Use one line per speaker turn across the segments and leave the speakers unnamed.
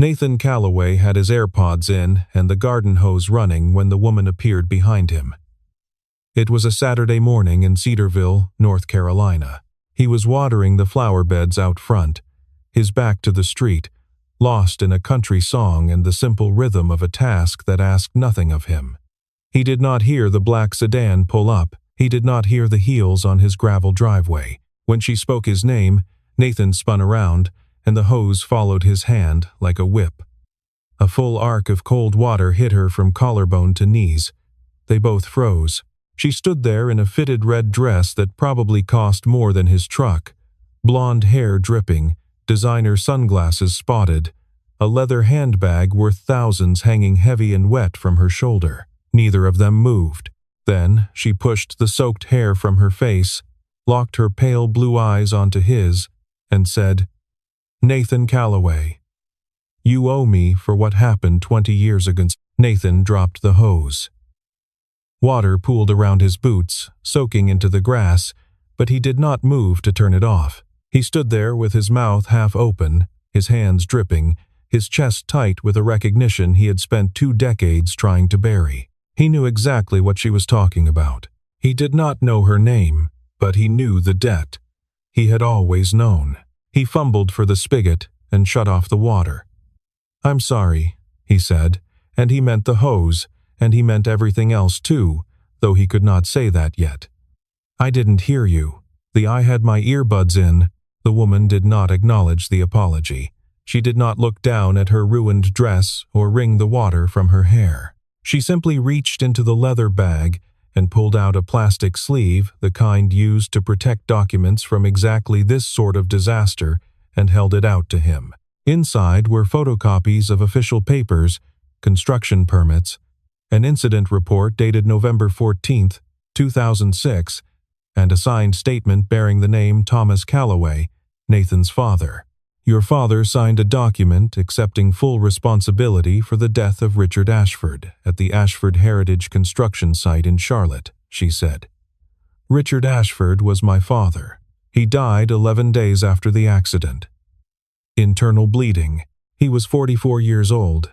Nathan Calloway had his AirPods in and the garden hose running when the woman appeared behind him. It was a Saturday morning in Cedarville, North Carolina. He was watering the flower beds out front, his back to the street, lost in a country song and the simple rhythm of a task that asked nothing of him. He did not hear the black sedan pull up. He did not hear the heels on his gravel driveway. When she spoke his name, Nathan spun around, and the hose followed his hand like a whip. A full arc of cold water hit her from collarbone to knees. They both froze. She stood there in a fitted red dress that probably cost more than his truck, blonde hair dripping, designer sunglasses spotted, a leather handbag worth thousands hanging heavy and wet from her shoulder. Neither of them moved. Then she pushed the soaked hair from her face, locked her pale blue eyes onto his, and said, "Nathan Calloway, you owe me for what happened 20 years ago." Nathan dropped the hose. Water pooled around his boots, soaking into the grass, but he did not move to turn it off. He stood there with his mouth half open, his hands dripping, his chest tight with a recognition he had spent 2 decades trying to bury. He knew exactly what she was talking about. He did not know her name, but he knew the debt. He had always known. He fumbled for the spigot and shut off the water. "I'm sorry," he said, and he meant the hose, and he meant everything else too, though he could not say that yet. "I didn't hear you. I had my earbuds in." The woman did not acknowledge the apology. She did not look down at her ruined dress or wring the water from her hair. She simply reached into the leather bag and pulled out a plastic sleeve, the kind used to protect documents from exactly this sort of disaster, and held it out to him. Inside were photocopies of official papers, construction permits, an incident report dated November 14, 2006, and a signed statement bearing the name Thomas Calloway, Nathan's father. "Your father signed a document accepting full responsibility for the death of Richard Ashford at the Ashford Heritage construction site in Charlotte," she said. "Richard Ashford was my father. He died 11 days after the accident. Internal bleeding. He was 44 years old.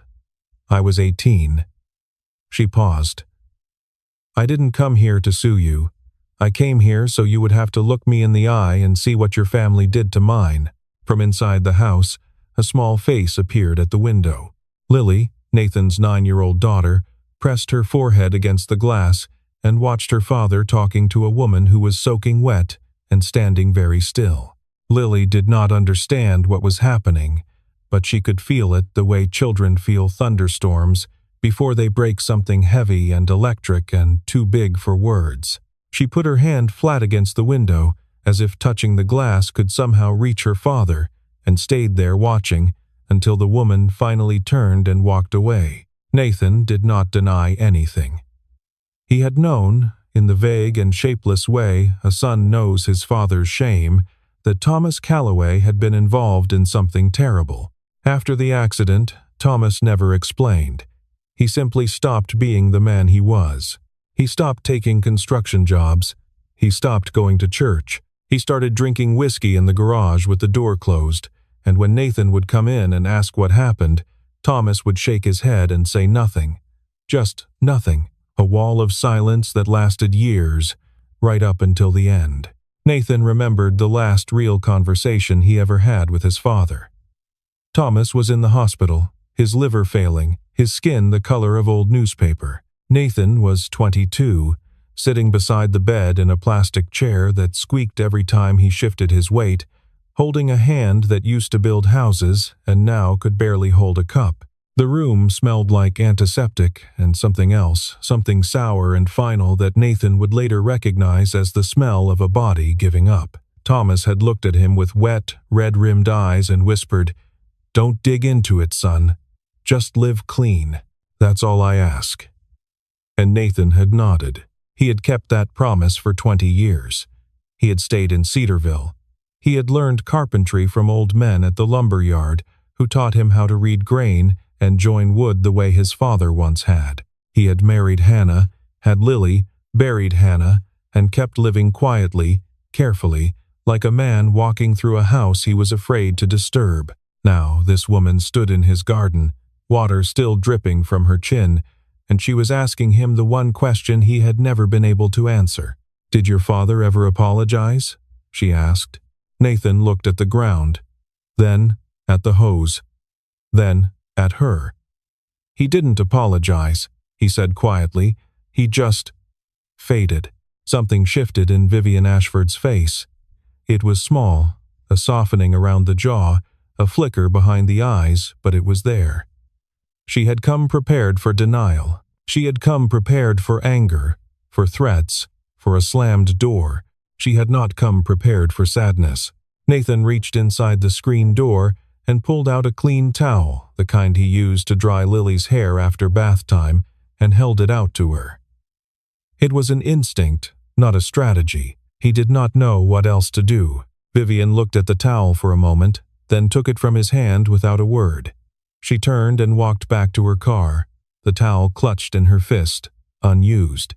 I was 18. She paused. "I didn't come here to sue you. I came here so you would have to look me in the eye and see what your family did to mine." From inside the house, a small face appeared at the window. Lily, Nathan's 9-year-old daughter, pressed her forehead against the glass and watched her father talking to a woman who was soaking wet and standing very still. Lily did not understand what was happening, but she could feel it the way children feel thunderstorms before they break something heavy and electric and too big for words. She put her hand flat against the window, as if touching the glass could somehow reach her father, and stayed there watching until the woman finally turned and walked away. Nathan did not deny anything. He had known, in the vague and shapeless way a son knows his father's shame, that Thomas Calloway had been involved in something terrible. After the accident, Thomas never explained. He simply stopped being the man he was. He stopped taking construction jobs. He stopped going to church. He started drinking whiskey in the garage with the door closed, and when Nathan would come in and ask what happened, Thomas would shake his head and say nothing. Just nothing. A wall of silence that lasted years, right up until the end. Nathan remembered the last real conversation he ever had with his father. Thomas was in the hospital, his liver failing, his skin the color of old newspaper. Nathan was 22, sitting beside the bed in a plastic chair that squeaked every time he shifted his weight, holding a hand that used to build houses and now could barely hold a cup. The room smelled like antiseptic and something else, something sour and final that Nathan would later recognize as the smell of a body giving up. Thomas had looked at him with wet, red-rimmed eyes and whispered, "Don't dig into it, son. Just live clean. That's all I ask." And Nathan had nodded. He had kept that promise for 20 years. He had stayed in Cedarville. He had learned carpentry from old men at the lumber yard who taught him how to read grain and join wood the way his father once had. He had married Hannah, had Lily, buried Hannah, and kept living quietly, carefully, like a man walking through a house he was afraid to disturb. Now this woman stood in his garden, water still dripping from her chin, and she was asking him the one question he had never been able to answer. "Did your father ever apologize?" she asked. Nathan looked at the ground, then at the hose, then at her. "He didn't apologize," he said quietly. "He just faded." Something shifted in Vivien Ashford's face. It was small, a softening around the jaw, a flicker behind the eyes, but it was there. She had come prepared for denial. She had come prepared for anger, for threats, for a slammed door. She had not come prepared for sadness. Nathan reached inside the screen door and pulled out a clean towel, the kind he used to dry Lily's hair after bath time, and held it out to her. It was an instinct, not a strategy. He did not know what else to do. Vivien looked at the towel for a moment, then took it from his hand without a word. She turned and walked back to her car, the towel clutched in her fist, unused.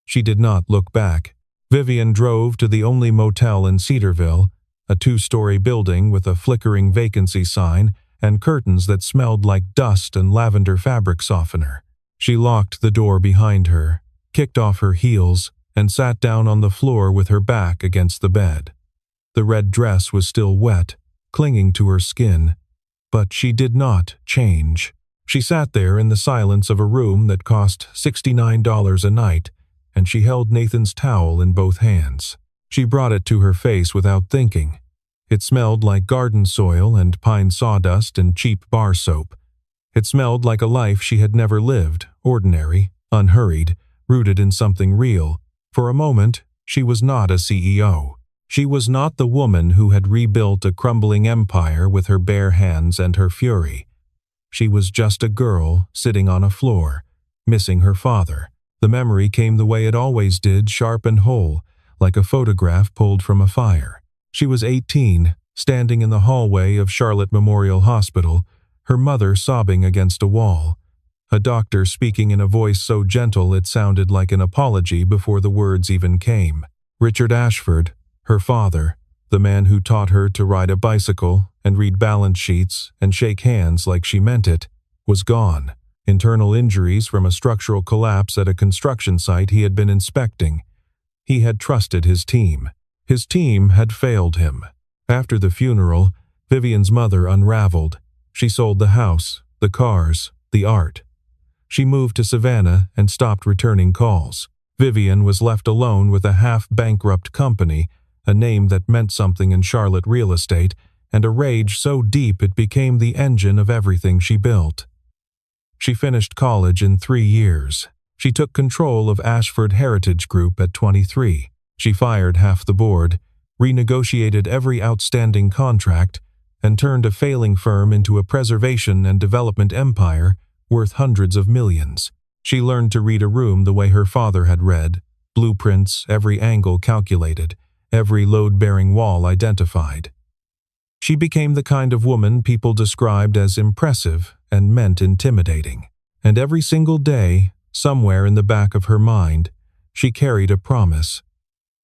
She did not look back. Vivien drove to the only motel in Cedarville, a 2-story building with a flickering vacancy sign and curtains that smelled like dust and lavender fabric softener. She locked the door behind her, kicked off her heels, and sat down on the floor with her back against the bed. The red dress was still wet, clinging to her skin, but she did not change. She sat there in the silence of a room that cost $69 a night, and she held Nathan's towel in both hands. She brought it to her face without thinking. It smelled like garden soil and pine sawdust and cheap bar soap. It smelled like a life she had never lived, ordinary, unhurried, rooted in something real. For a moment, she was not a CEO. She was not the woman who had rebuilt a crumbling empire with her bare hands and her fury. She was just a girl sitting on a floor, missing her father. The memory came the way it always did, sharp and whole, like a photograph pulled from a fire. She was 18, standing in the hallway of Charlotte Memorial Hospital, her mother sobbing against a wall. A doctor speaking in a voice so gentle it sounded like an apology before the words even came. Richard Ashford, her father, the man who taught her to ride a bicycle and read balance sheets and shake hands like she meant it, was gone. Internal injuries from a structural collapse at a construction site he had been inspecting. He had trusted his team. His team had failed him. After the funeral, Vivien's mother unraveled. She sold the house, the cars, the art. She moved to Savannah and stopped returning calls. Vivien was left alone with a half-bankrupt company, a name that meant something in Charlotte real estate, and a rage so deep it became the engine of everything she built. She finished college in 3 years. She took control of Ashford Heritage Group at 23. She fired half the board, renegotiated every outstanding contract, and turned a failing firm into a preservation and development empire worth hundreds of millions. She learned to read a room the way her father had read, blueprints, every angle calculated, every load-bearing wall identified. She became the kind of woman people described as impressive and meant intimidating. And every single day, somewhere in the back of her mind, she carried a promise.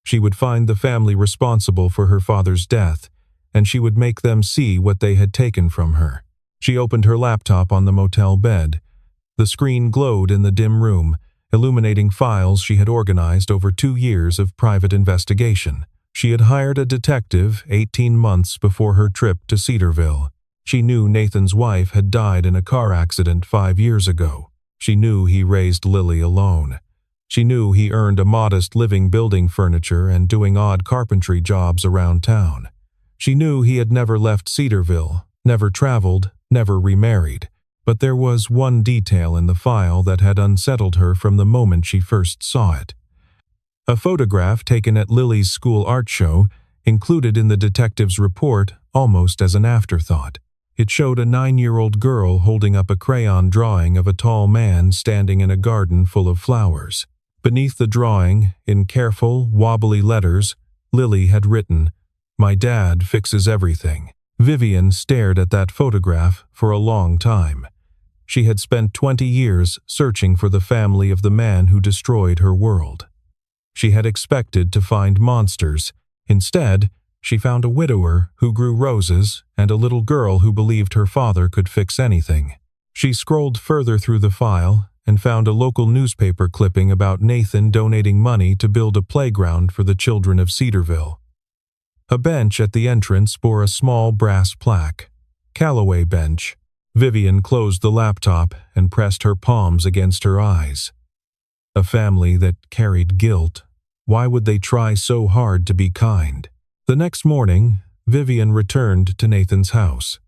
She would find the family responsible for her father's death, and she would make them see what they had taken from her. She opened her laptop on the motel bed. The screen glowed in the dim room, illuminating files she had organized over 2 years of private investigation. She had hired a detective 18 months before her trip to Cedarville. She knew Nathan's wife had died in a car accident 5 years ago. She knew he raised Lily alone. She knew he earned a modest living building furniture and doing odd carpentry jobs around town. She knew he had never left Cedarville, never traveled, never remarried. But there was one detail in the file that had unsettled her from the moment she first saw it. A photograph taken at Lily's school art show, included in the detective's report almost as an afterthought. It showed a 9-year-old girl holding up a crayon drawing of a tall man standing in a garden full of flowers. Beneath the drawing, in careful, wobbly letters, Lily had written, "My dad fixes everything." Vivien stared at that photograph for a long time. She had spent 20 years searching for the family of the man who destroyed her world. She had expected to find monsters. Instead, She found a widower who grew roses and a little girl who believed her father could fix anything. She scrolled further through the file and found a local newspaper clipping about Nathan donating money to build a playground for the children of Cedarville. A bench at the entrance bore a small brass plaque, "Callaway Bench." Vivien closed the laptop and pressed her palms against her eyes. A family that carried guilt. Why would they try so hard to be kind? The next morning, Vivien returned to Nathan's house.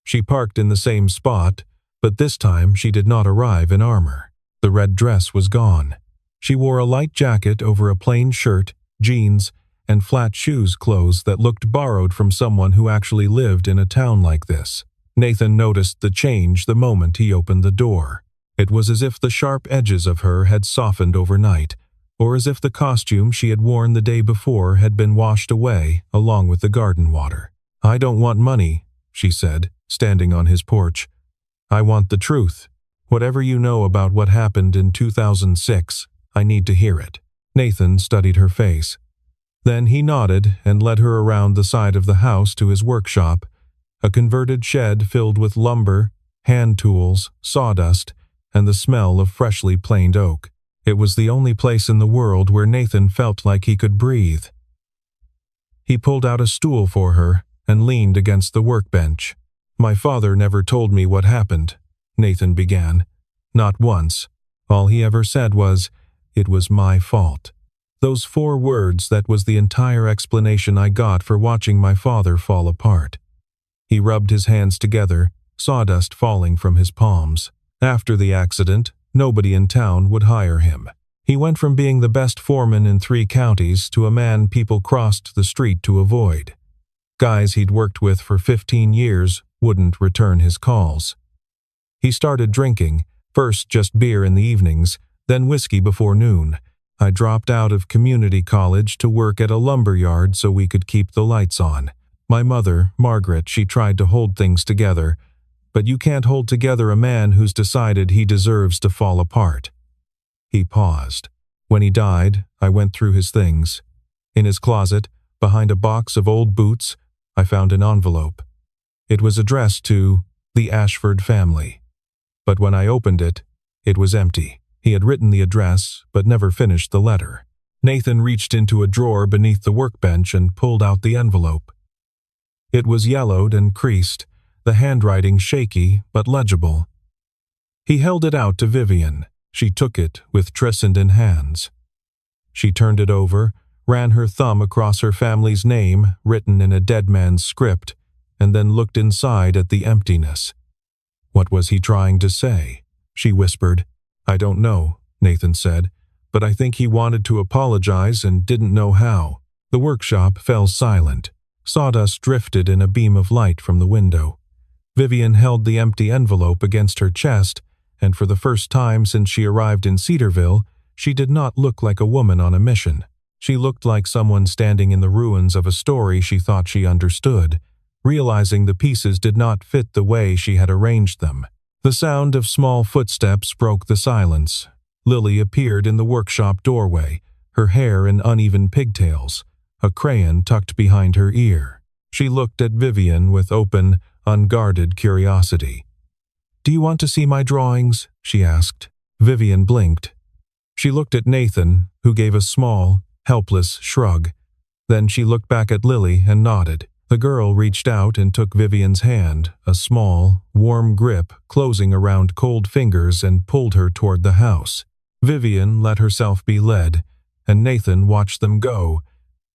She parked in the same spot, but this time she did not arrive in armor. The red dress was gone. She wore a light jacket over a plain shirt, jeans, and flat shoes, clothes that looked borrowed from someone who actually lived in a town like this. Nathan noticed the change the moment he opened the door. It was as if the sharp edges of her had softened overnight, or as if the costume she had worn the day before had been washed away along with the garden water. "I don't want money," she said, standing on his porch. "I want the truth. Whatever you know about what happened in 2006, I need to hear it." Nathan studied her face. Then he nodded and led her around the side of the house to his workshop, a converted shed filled with lumber, hand tools, sawdust, and the smell of freshly planed oak. It was the only place in the world where Nathan felt like he could breathe. He pulled out a stool for her and leaned against the workbench. "My father never told me what happened," Nathan began. "Not once. All he ever said was, 'It was my fault.' Those 4 words, that was the entire explanation I got for watching my father fall apart." He rubbed his hands together, sawdust falling from his palms. After the accident, nobody in town would hire him. He went from being the best foreman in 3 counties to a man people crossed the street to avoid. Guys he'd worked with for 15 years wouldn't return his calls. He started drinking, first just beer in the evenings, then whiskey before noon. "I dropped out of community college to work at a lumber yard so we could keep the lights on. My mother, Margaret, she tried to hold things together, but you can't hold together a man who's decided he deserves to fall apart." He paused. "When he died, I went through his things. In his closet, behind a box of old boots, I found an envelope. It was addressed to the Ashford family. But when I opened it, it was empty." He had written the address, but never finished the letter. Nathan reached into a drawer beneath the workbench and pulled out the envelope. It was yellowed and creased, the handwriting shaky but legible. He held it out to Vivien. She took it with Tressenden hands. She turned it over, ran her thumb across her family's name, written in a dead man's script, and then looked inside at the emptiness. "What was he trying to say?" she whispered. "I don't know," Nathan said, "but I think he wanted to apologize and didn't know how." The workshop fell silent. Sawdust drifted in a beam of light from the window. Vivien held the empty envelope against her chest, and for the first time since she arrived in Cedarville, she did not look like a woman on a mission. She looked like someone standing in the ruins of a story she thought she understood, realizing the pieces did not fit the way she had arranged them. The sound of small footsteps broke the silence. Lily appeared in the workshop doorway, her hair in uneven pigtails, a crayon tucked behind her ear. She looked at Vivien with open, unguarded curiosity. "Do you want to see my drawings?" she asked. Vivien blinked. She looked at Nathan, who gave a small, helpless shrug. Then she looked back at Lily and nodded. The girl reached out and took Vivien's hand, a small, warm grip closing around cold fingers, and pulled her toward the house. Vivien let herself be led, and Nathan watched them go,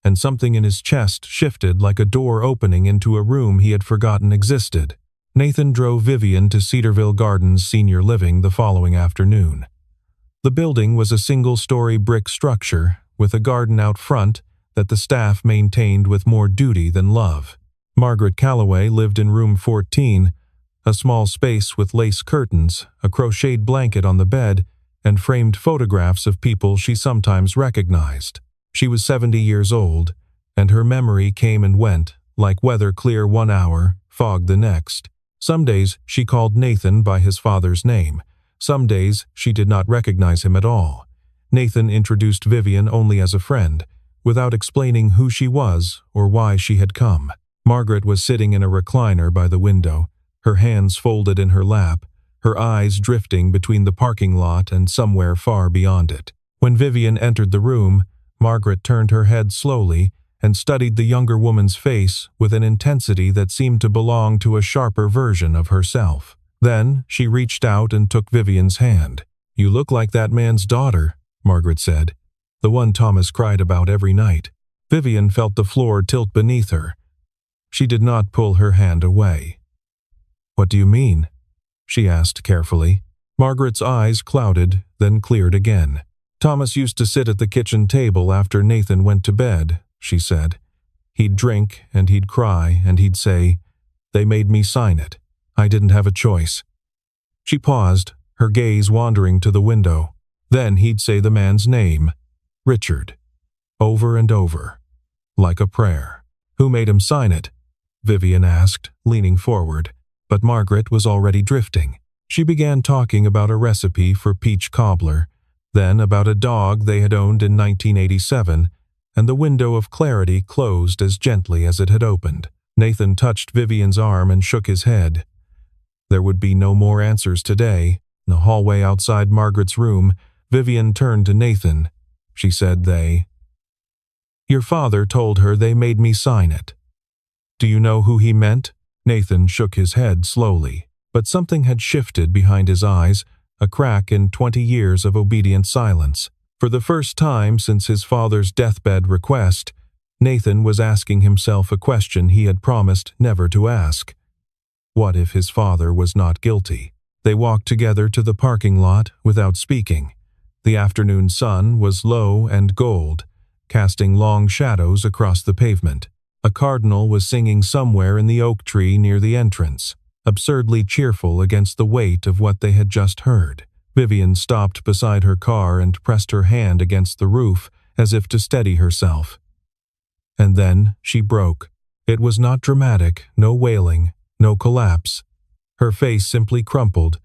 and something in his chest shifted like a door opening into a room he had forgotten existed. Nathan drove Vivien to Cedarville Gardens Senior Living the following afternoon. The building was a single-story brick structure with a garden out front that the staff maintained with more duty than love. Margaret Callaway lived in room 14, a small space with lace curtains, a crocheted blanket on the bed, and framed photographs of people she sometimes recognized. She was 70 years old, and her memory came and went, like weather clear one hour, fog the next. Some days she called Nathan by his father's name. Some days she did not recognize him at all. Nathan introduced Vivien only as a friend, without explaining who she was or why she had come. Margaret was sitting in a recliner by the window, her hands folded in her lap, her eyes drifting between the parking lot and somewhere far beyond it. When Vivien entered the room, Margaret turned her head slowly and studied the younger woman's face with an intensity that seemed to belong to a sharper version of herself. Then she reached out and took Vivien's hand. "You look like that man's daughter," Margaret said, "the one Thomas cried about every night." Vivien felt the floor tilt beneath her. She did not pull her hand away. "What do you mean?" she asked carefully. Margaret's eyes clouded, then cleared again. "Thomas used to sit at the kitchen table after Nathan went to bed," she said. "He'd drink, and he'd cry, and he'd say, 'They made me sign it. I didn't have a choice.'" She paused, her gaze wandering to the window. "Then he'd say the man's name, Richard, over and over, like a prayer." "Who made him sign it?" Vivien asked, leaning forward, but Margaret was already drifting. She began talking about a recipe for peach cobbler, then about a dog they had owned in 1987, and the window of clarity closed as gently as it had opened. Nathan touched Vivien's arm and shook his head. There would be no more answers today. In the hallway outside Margaret's room, Vivien turned to Nathan. She said "Your father told her they made me sign it." "Do you know who he meant?" Nathan shook his head slowly, but something had shifted behind his eyes, a crack in 20 years of obedient silence. For the first time since his father's deathbed request, Nathan was asking himself a question he had promised never to ask. What if his father was not guilty? They walked together to the parking lot without speaking. The afternoon sun was low and gold, casting long shadows across the pavement. A cardinal was singing somewhere in the oak tree near the entrance, absurdly cheerful against the weight of what they had just heard. Vivien stopped beside her car and pressed her hand against the roof as if to steady herself. And then she broke. It was not dramatic, no wailing, no collapse. Her face simply crumpled,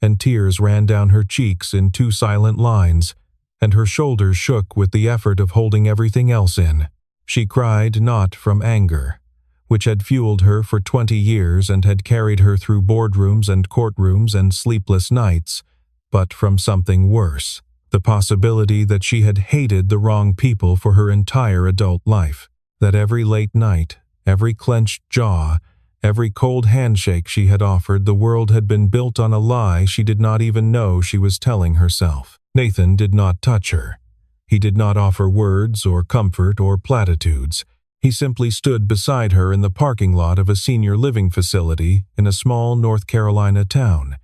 and tears ran down her cheeks in two silent lines, and her shoulders shook with the effort of holding everything else in. She cried not from anger, which had fueled her for 20 years and had carried her through boardrooms and courtrooms and sleepless nights, but from something worse, the possibility that she had hated the wrong people for her entire adult life, that every late night, every clenched jaw, every cold handshake she had offered the world had been built on a lie she did not even know she was telling herself. Nathan did not touch her. He did not offer words or comfort or platitudes. He simply stood beside her in the parking lot of a senior living facility in a small North Carolina town,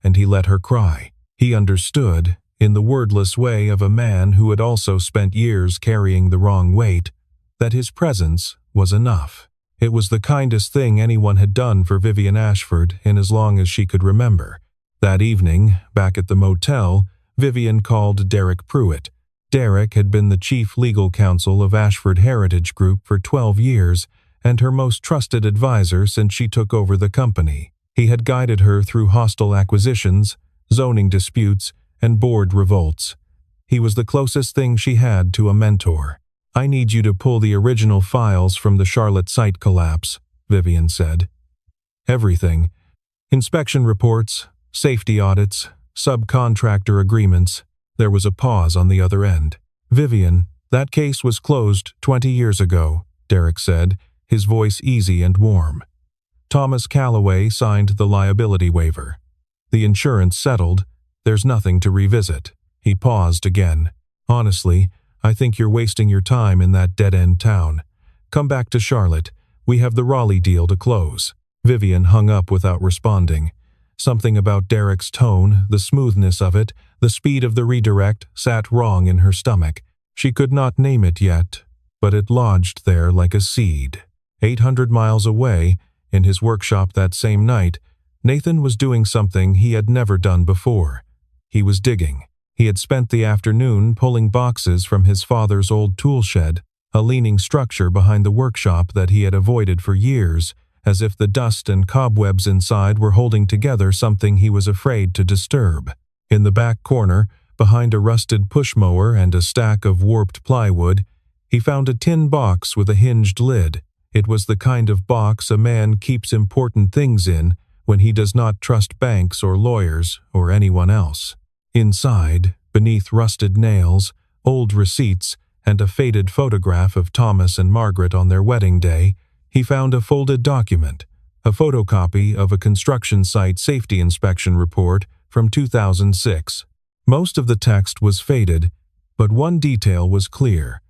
and he let her cry. He understood, in the wordless way of a man who had also spent years carrying the wrong weight, that his presence was enough. It was the kindest thing anyone had done for Vivien Ashford in as long as she could remember. That evening, back at the motel, Vivien called Derek Pruitt. Derek had been the chief legal counsel of Ashford Heritage Group for 12 years and her most trusted advisor since she took over the company. He had guided her through hostile acquisitions, zoning disputes, and board revolts. He was the closest thing she had to a mentor. "I need you to pull the original files from the Charlotte site collapse," Vivien said. "Everything. Inspection reports, safety audits, subcontractor agreements." There was a pause on the other end. "Vivien, that case was closed 20 years ago," Derek said, his voice easy and warm. "Thomas Calloway signed the liability waiver. The insurance settled. There's nothing to revisit." He paused again. "Honestly, I think you're wasting your time in that dead-end town. Come back to Charlotte. We have the Raleigh deal to close." Vivien hung up without responding. Something about Derek's tone, the smoothness of it, the speed of the redirect, sat wrong in her stomach. She could not name it yet, but it lodged there like a seed. 800 miles away, in his workshop that same night, Nathan was doing something he had never done before. He was digging. He had spent the afternoon pulling boxes from his father's old tool shed, a leaning structure behind the workshop that he had avoided for years, as if the dust and cobwebs inside were holding together something he was afraid to disturb. In the back corner, behind a rusted push mower and a stack of warped plywood, He found a tin box with a hinged lid. It was the kind of box a man keeps important things in when he does not trust banks or lawyers or anyone else. Inside, beneath rusted nails, old receipts, and a faded photograph of Thomas and Margaret on their wedding day, he found a folded document, a photocopy of a construction site safety inspection report from 2006. Most of the text was faded, but one detail was clear: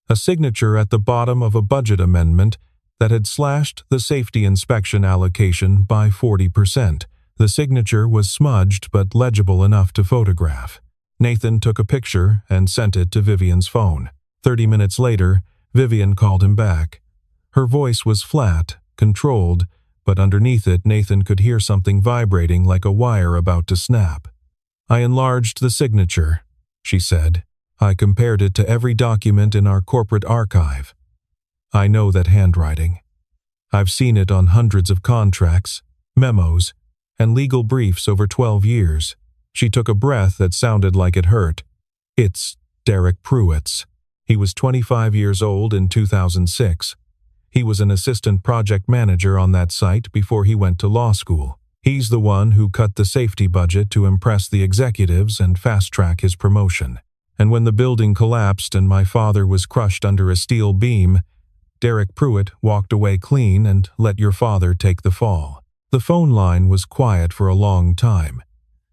a signature at the bottom of a budget amendment that had slashed the safety inspection allocation by 40%. The signature was smudged but legible enough to photograph. Nathan took a picture and sent it to Vivien's phone. 30 minutes later, Vivien called him back. Her voice was flat, controlled, but underneath it Nathan could hear something vibrating like a wire about to snap. "I enlarged the signature," she said. "I compared it to every document in our corporate archive. I know that handwriting. I've seen it on hundreds of contracts, memos, and legal briefs over 12 years. She took a breath that sounded like it hurt. "It's Derek Pruitt's. He was 25 years old in 2006. He was an assistant project manager on that site before he went to law school. He's the one who cut the safety budget to impress the executives and fast-track his promotion. And when the building collapsed and my father was crushed under a steel beam, Derek Pruitt walked away clean and let your father take the fall." The phone line was quiet for a long time.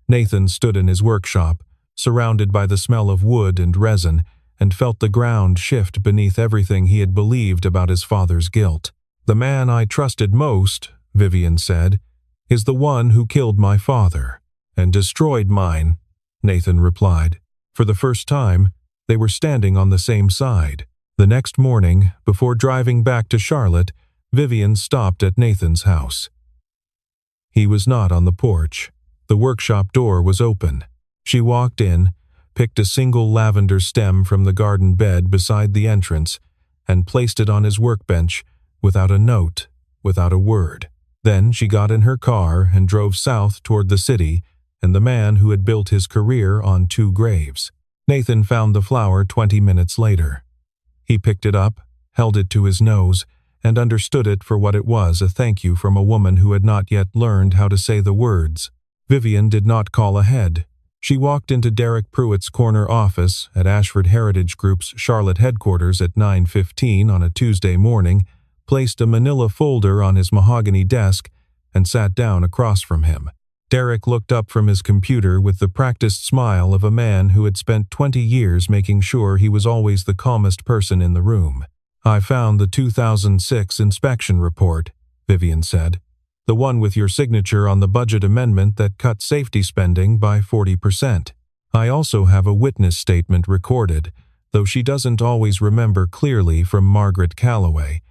Nathan stood in his workshop, surrounded by the smell of wood and resin, and felt the ground shift beneath everything he had believed about his father's guilt. "The man I trusted most," Vivien said, "is the one who killed my father and destroyed mine," Nathan replied. For the first time, they were standing on the same side. The next morning, before driving back to Charlotte, Vivien stopped at Nathan's house. He was not on the porch. The workshop door was open. She walked in, picked a single lavender stem from the garden bed beside the entrance, and placed it on his workbench without a note, without a word. Then she got in her car and drove south toward the city and the man who had built his career on 2 graves. Nathan found the flower 20 minutes later. He picked it up, held it to his nose, and understood it for what it was: a thank you from a woman who had not yet learned how to say the words. Vivien did not call ahead. She walked into Derek Pruitt's corner office at Ashford Heritage Group's Charlotte headquarters at 9:15 on a Tuesday morning, placed a manila folder on his mahogany desk, and sat down across from him. Derek looked up from his computer with the practiced smile of a man who had spent 20 years making sure he was always the calmest person in the room. "I found the 2006 inspection report," Vivien said. "The one with your signature on the budget amendment that cut safety spending by 40%. I also have a witness statement recorded, though she doesn't always remember clearly, from Margaret Calloway,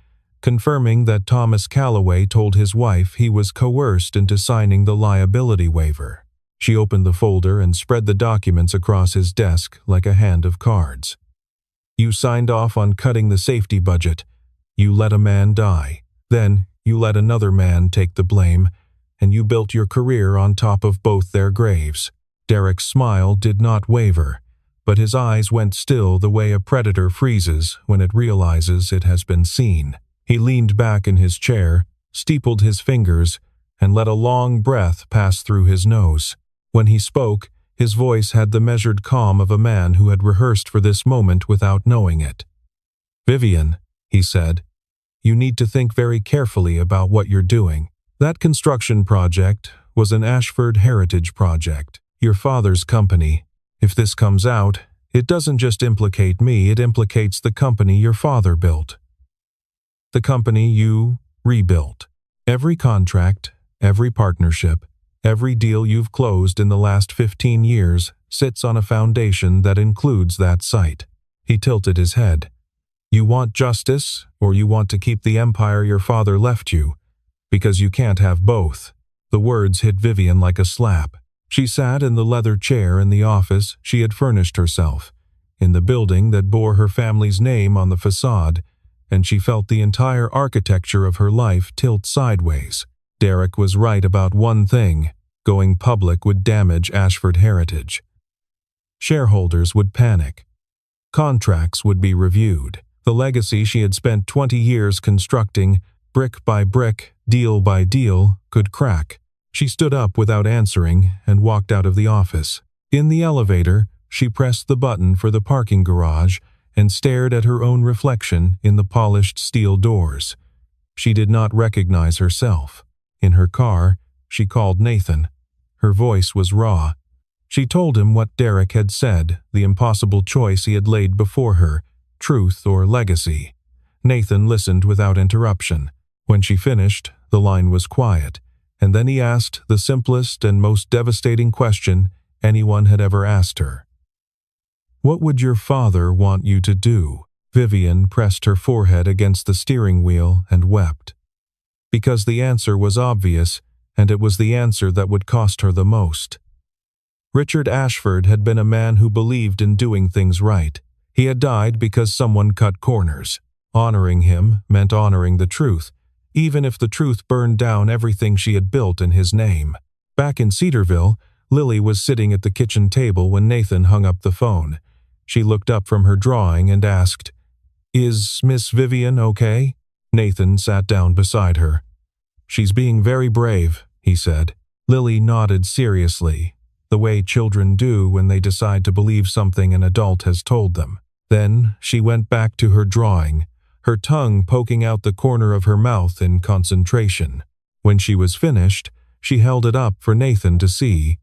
confirming that Thomas Calloway told his wife he was coerced into signing the liability waiver." She opened the folder and spread the documents across his desk like a hand of cards. "You signed off on cutting the safety budget. You let a man die. Then you let another man take the blame, and you built your career on top of both their graves." Derek's smile did not waver, but his eyes went still the way a predator freezes when it realizes it has been seen. He leaned back in his chair, steepled his fingers, and let a long breath pass through his nose. When he spoke, his voice had the measured calm of a man who had rehearsed for this moment without knowing it. "Vivien," he said, "you need to think very carefully about what you're doing. That construction project was an Ashford Heritage project, your father's company. If this comes out, it doesn't just implicate me, it implicates the company your father built. The company you rebuilt. Every contract, every partnership, every deal you've closed in the last 15 years sits on a foundation that includes that site." He tilted his head. "You want justice, or you want to keep the empire your father left you? Because you can't have both." The words hit Vivien like a slap. She sat in the leather chair in the office she had furnished herself, in the building that bore her family's name on the facade, and she felt the entire architecture of her life tilt sideways. Derek was right about one thing: going public would damage Ashford Heritage. Shareholders would panic. Contracts would be reviewed. The legacy she had spent 20 years constructing, brick by brick, deal by deal, could crack. She stood up without answering and walked out of the office. In the elevator, she pressed the button for the parking garage and stared at her own reflection in the polished steel doors. She did not recognize herself. In her car, she called Nathan. Her voice was raw. She told him what Derek had said, the impossible choice he had laid before her, truth or legacy. Nathan listened without interruption. When she finished, the line was quiet, and then he asked the simplest and most devastating question anyone had ever asked her. "What would your father want you to do?" Vivien pressed her forehead against the steering wheel and wept. Because the answer was obvious, and it was the answer that would cost her the most. Richard Ashford had been a man who believed in doing things right. He had died because someone cut corners. Honoring him meant honoring the truth, even if the truth burned down everything she had built in his name. Back in Cedarville, Lily was sitting at the kitchen table when Nathan hung up the phone. She looked up from her drawing and asked, "Is Miss Vivien okay?" Nathan sat down beside her. "She's being very brave," he said. Lily nodded seriously, the way children do when they decide to believe something an adult has told them. Then she went back to her drawing, her tongue poking out the corner of her mouth in concentration. When she was finished, she held it up for Nathan to see.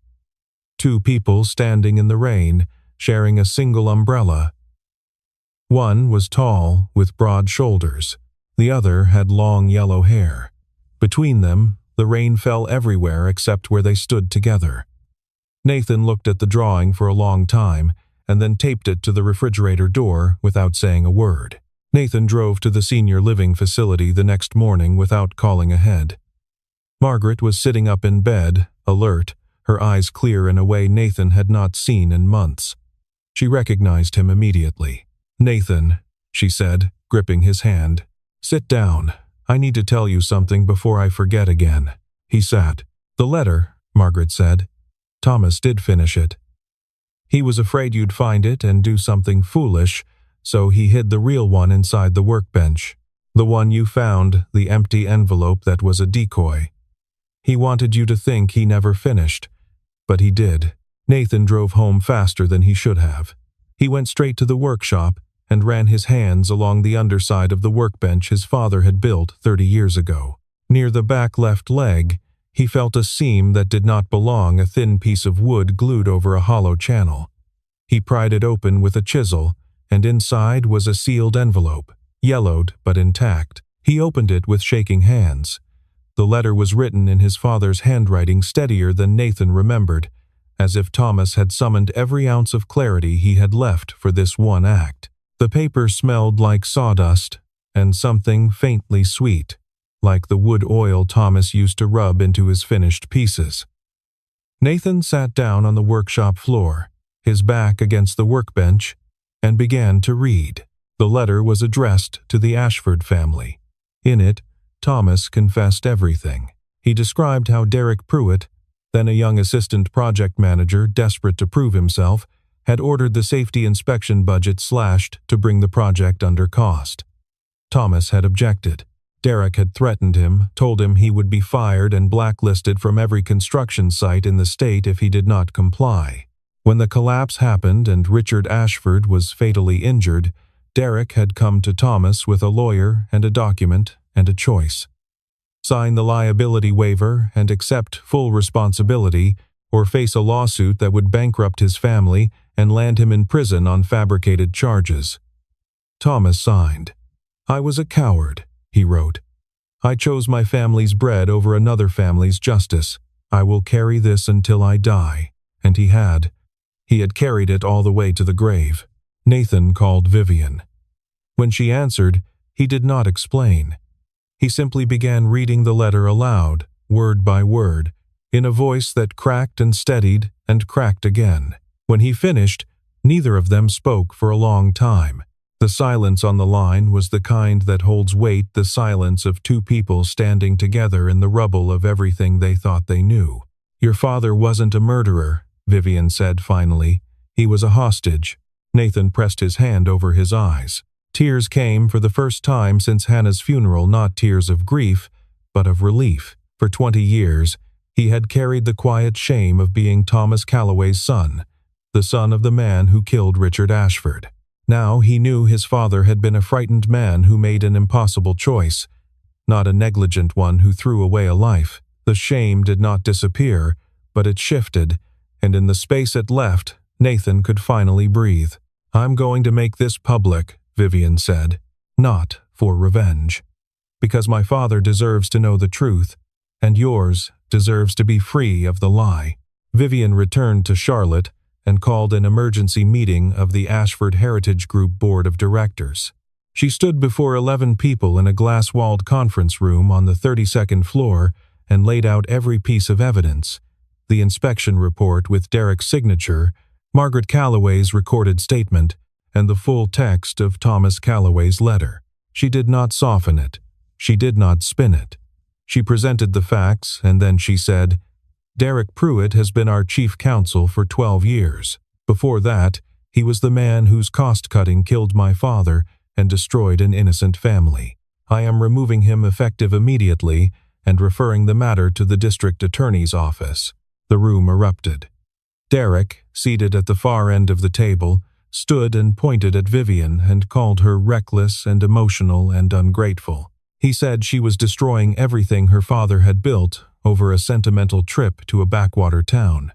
Two people standing in the rain, sharing a single umbrella. One was tall, with broad shoulders. The other had long yellow hair. Between them, the rain fell everywhere except where they stood together. Nathan looked at the drawing for a long time, and then taped it to the refrigerator door without saying a word. Nathan drove to the senior living facility the next morning without calling ahead. Margaret was sitting up in bed, alert, her eyes clear in a way Nathan had not seen in months. She recognized him immediately. "Nathan," she said, gripping his hand. "Sit down. I need to tell you something before I forget again." He sat. "The letter," Margaret said. "Thomas did finish it. He was afraid you'd find it and do something foolish, so he hid the real one inside the workbench. The one you found, the empty envelope that was a decoy. He wanted you to think he never finished, but he did." Nathan drove home faster than he should have. He went straight to the workshop and ran his hands along the underside of the workbench his father had built 30 years ago. Near the back left leg, he felt a seam that did not belong, a thin piece of wood glued over a hollow channel. He pried it open with a chisel, and inside was a sealed envelope, yellowed but intact. He opened it with shaking hands. The letter was written in his father's handwriting, steadier than Nathan remembered, as if Thomas had summoned every ounce of clarity he had left for this one act. The paper smelled like sawdust and something faintly sweet, like the wood oil Thomas used to rub into his finished pieces. Nathan sat down on the workshop floor, his back against the workbench, and began to read. The letter was addressed to the Ashford family. In it, Thomas confessed everything. He described how Derek Pruitt, then a young assistant project manager desperate to prove himself, had ordered the safety inspection budget slashed to bring the project under cost. Thomas had objected. Derek had threatened him, told him he would be fired and blacklisted from every construction site in the state if he did not comply. When the collapse happened and Richard Ashford was fatally injured, Derek had come to Thomas with a lawyer and a document and a choice. Sign the liability waiver and accept full responsibility, or face a lawsuit that would bankrupt his family and land him in prison on fabricated charges. Thomas signed. "I was a coward," he wrote. "I chose my family's bread over another family's justice. I will carry this until I die." And he had. He had carried it all the way to the grave. Nathan called Vivien. When she answered, he did not explain. He simply began reading the letter aloud, word by word, in a voice that cracked and steadied and cracked again. When he finished, neither of them spoke for a long time. The silence on the line was the kind that holds weight, the silence of two people standing together in the rubble of everything they thought they knew. "Your father wasn't a murderer," Vivien said finally. "He was a hostage." Nathan pressed his hand over his eyes. Tears came for the first time since Hannah's funeral, not tears of grief, but of relief. For 20 years, he had carried the quiet shame of being Thomas Calloway's son, the son of the man who killed Richard Ashford. Now he knew his father had been a frightened man who made an impossible choice, not a negligent one who threw away a life. The shame did not disappear, but it shifted, and in the space it left, Nathan could finally breathe. "I'm going to make this public," Vivien said, "not for revenge. Because my father deserves to know the truth, and yours deserves to be free of the lie." Vivien returned to Charlotte and called an emergency meeting of the Ashford Heritage Group Board of Directors. She stood before 11 people in a glass-walled conference room on the 32nd floor and laid out every piece of evidence: the inspection report with Derek's signature, Margaret Calloway's recorded statement, and the full text of Thomas Calloway's letter. She did not soften it. She did not spin it. She presented the facts, and then she said, "Derek Pruitt has been our chief counsel for 12 years. Before that, he was the man whose cost-cutting killed my father and destroyed an innocent family. I am removing him effective immediately and referring the matter to the district attorney's office." The room erupted. Derek, seated at the far end of the table, stood and pointed at Vivien and called her reckless and emotional and ungrateful. He said she was destroying everything her father had built over a sentimental trip to a backwater town.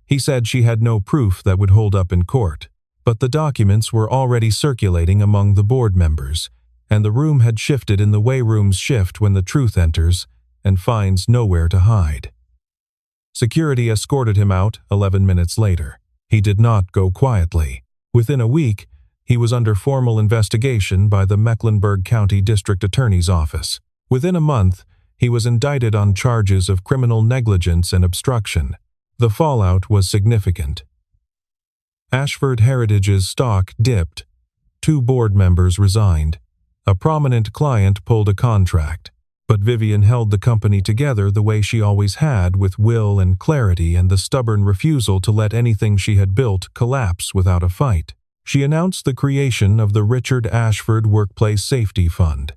He said she had no proof that would hold up in court, but the documents were already circulating among the board members, and the room had shifted in the way rooms shift when the truth enters and finds nowhere to hide. Security escorted him out 11 minutes later. He did not go quietly. Within a week, he was under formal investigation by the Mecklenburg County District Attorney's Office. Within a month, he was indicted on charges of criminal negligence and obstruction. The fallout was significant. Ashford Heritage's stock dipped. 2 board members resigned. A prominent client pulled a contract. But Vivien held the company together the way she always had, with will and clarity and the stubborn refusal to let anything she had built collapse without a fight. She announced the creation of the Richard Ashford Workplace Safety Fund,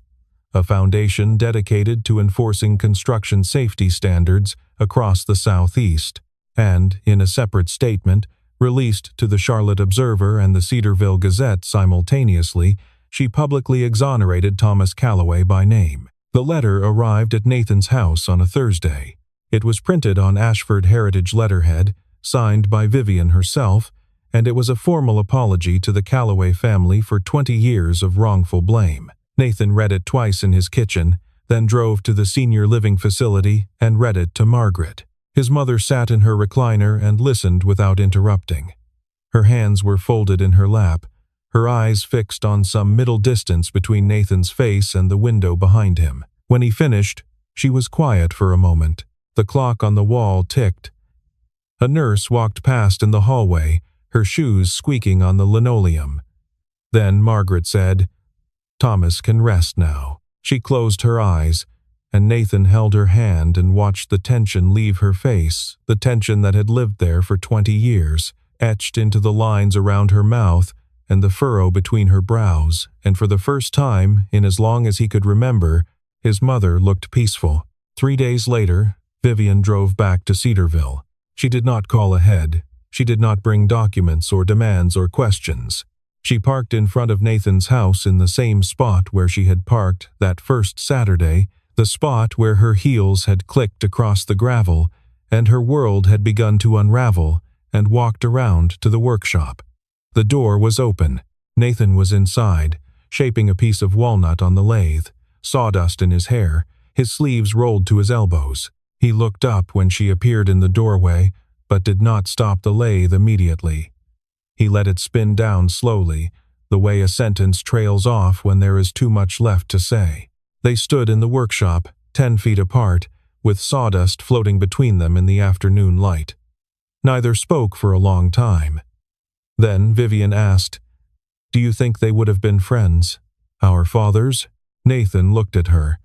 a foundation dedicated to enforcing construction safety standards across the Southeast, and, in a separate statement, released to the Charlotte Observer and the Cedarville Gazette simultaneously, she publicly exonerated Thomas Calloway by name. The letter arrived at Nathan's house on a Thursday. It was printed on Ashford Heritage letterhead, signed by Vivien herself, and it was a formal apology to the Calloway family for 20 years of wrongful blame. Nathan read it twice in his kitchen, then drove to the senior living facility and read it to Margaret. His mother sat in her recliner and listened without interrupting. Her hands were folded in her lap, her eyes fixed on some middle distance between Nathan's face and the window behind him. When he finished, she was quiet for a moment. The clock on the wall ticked. A nurse walked past in the hallway, her shoes squeaking on the linoleum. Then Margaret said, "Thomas can rest now." She closed her eyes, and Nathan held her hand and watched the tension leave her face, the tension that had lived there for 20 years, etched into the lines around her mouth and the furrow between her brows, and for the first time, in as long as he could remember, his mother looked peaceful. 3 days later, Vivien drove back to Cedarville. She did not call ahead. She did not bring documents or demands or questions. She parked in front of Nathan's house in the same spot where she had parked that first Saturday, the spot where her heels had clicked across the gravel, and her world had begun to unravel, and walked around to the workshop. The door was open. Nathan was inside, shaping a piece of walnut on the lathe, sawdust in his hair, his sleeves rolled to his elbows. He looked up when she appeared in the doorway, but did not stop the lathe immediately. He let it spin down slowly, the way a sentence trails off when there is too much left to say. They stood in the workshop, 10 feet apart, with sawdust floating between them in the afternoon light. Neither spoke for a long time. Then Vivien asked, "Do you think they would have been friends? Our fathers?" Nathan looked at her.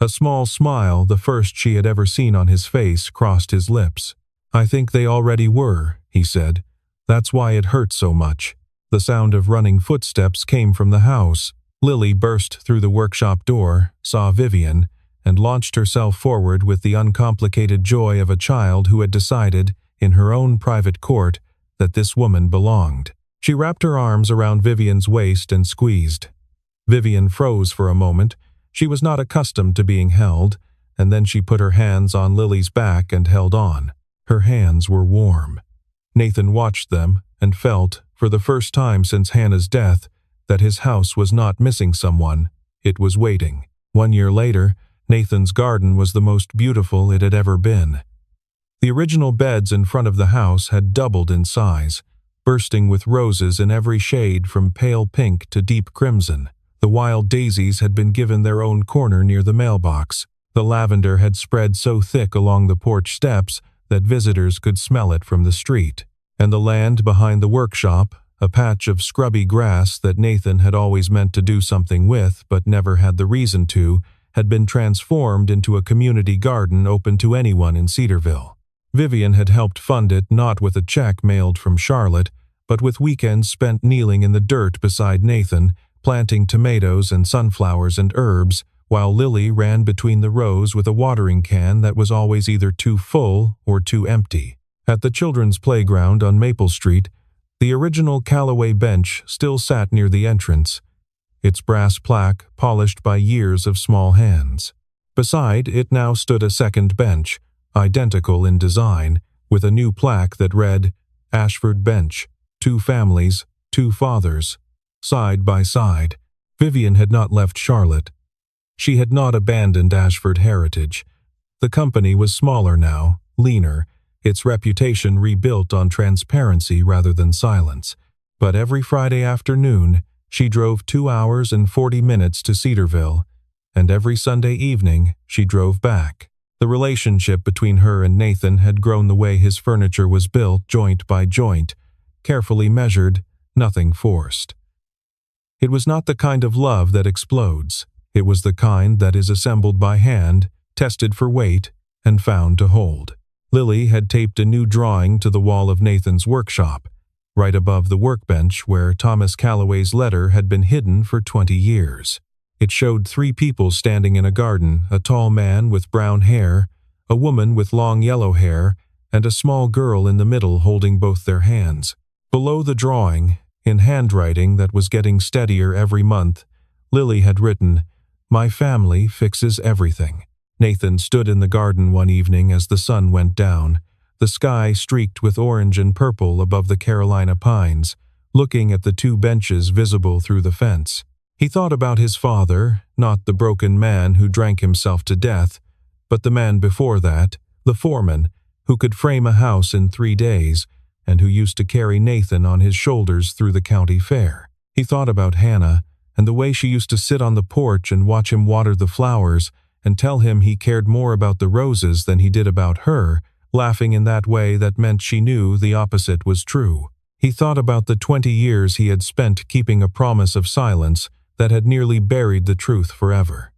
A small smile, the first she had ever seen on his face, crossed his lips. "I think they already were," he said. "That's why it hurt so much. The sound of running footsteps came from the house. Lily burst through the workshop door, saw Vivien, and launched herself forward with the uncomplicated joy of a child who had decided, in her own private court, that this woman belonged. She wrapped her arms around Vivien's waist and squeezed. Vivien froze for a moment. She was not accustomed to being held, and then she put her hands on Lily's back and held on. Her hands were warm. Nathan watched them and felt, for the first time since Hannah's death, that his house was not missing someone. It was waiting. 1 year later, Nathan's garden was the most beautiful it had ever been. The original beds in front of the house had doubled in size, bursting with roses in every shade from pale pink to deep crimson. The wild daisies had been given their own corner near the mailbox. The lavender had spread so thick along the porch steps that visitors could smell it from the street. And the land behind the workshop, a patch of scrubby grass that Nathan had always meant to do something with but never had the reason to, had been transformed into a community garden open to anyone in Cedarville. Vivien had helped fund it not with a check mailed from Charlotte, but with weekends spent kneeling in the dirt beside Nathan, planting tomatoes and sunflowers and herbs, while Lily ran between the rows with a watering can that was always either too full or too empty. At the children's playground on Maple Street, the original Callaway bench still sat near the entrance, its brass plaque polished by years of small hands. Beside it now stood a second bench, identical in design, with a new plaque that read, "Ashford Bench, 2 families, 2 fathers." Side by side, Vivien had not left Charlotte. She had not abandoned Ashford heritage. The company was smaller now, leaner, its reputation rebuilt on transparency rather than silence. But every Friday afternoon, she drove 2 hours and 40 minutes to Cedarville, and every Sunday evening she drove back. The relationship between her and Nathan had grown the way his furniture was built, joint by joint, carefully measured, nothing forced. It was not the kind of love that explodes. It was the kind that is assembled by hand, tested for weight, and found to hold. Lily had taped a new drawing to the wall of Nathan's workshop, right above the workbench where Thomas Callaway's letter had been hidden for 20 years. It showed 3 people standing in a garden, a tall man with brown hair, a woman with long yellow hair, and a small girl in the middle holding both their hands. Below the drawing, in handwriting that was getting steadier every month, Lily had written, "My family fixes everything." Nathan stood in the garden one evening as the sun went down, the sky streaked with orange and purple above the Carolina pines, looking at the 2 benches visible through the fence. He thought about his father, not the broken man who drank himself to death, but the man before that, the foreman, who could frame a house in 3 days, and who used to carry Nathan on his shoulders through the county fair. He thought about Hannah, and the way she used to sit on the porch and watch him water the flowers, and tell him he cared more about the roses than he did about her, laughing in that way that meant she knew the opposite was true. He thought about the 20 years he had spent keeping a promise of silence that had nearly buried the truth forever.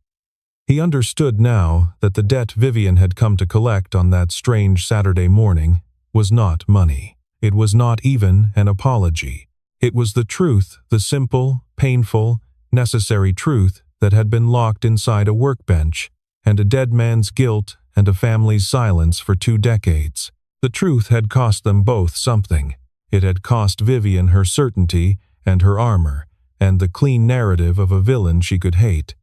He understood now that the debt Vivien had come to collect on that strange Saturday morning was not money. It was not even an apology. It was the truth, the simple, painful, necessary truth that had been locked inside a workbench, and a dead man's guilt and a family's silence for 2 decades. The truth had cost them both something. It had cost Vivien her certainty and her armor, and the clean narrative of a villain she could hate.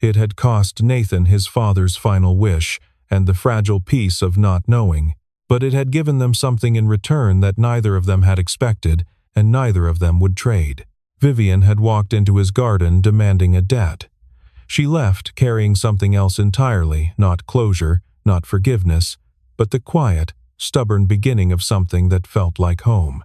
It had cost Nathan his father's final wish and the fragile peace of not knowing, but it had given them something in return that neither of them had expected and neither of them would trade. Vivien had walked into his garden demanding a debt. She left carrying something else entirely, not closure, not forgiveness, but the quiet, stubborn beginning of something that felt like home.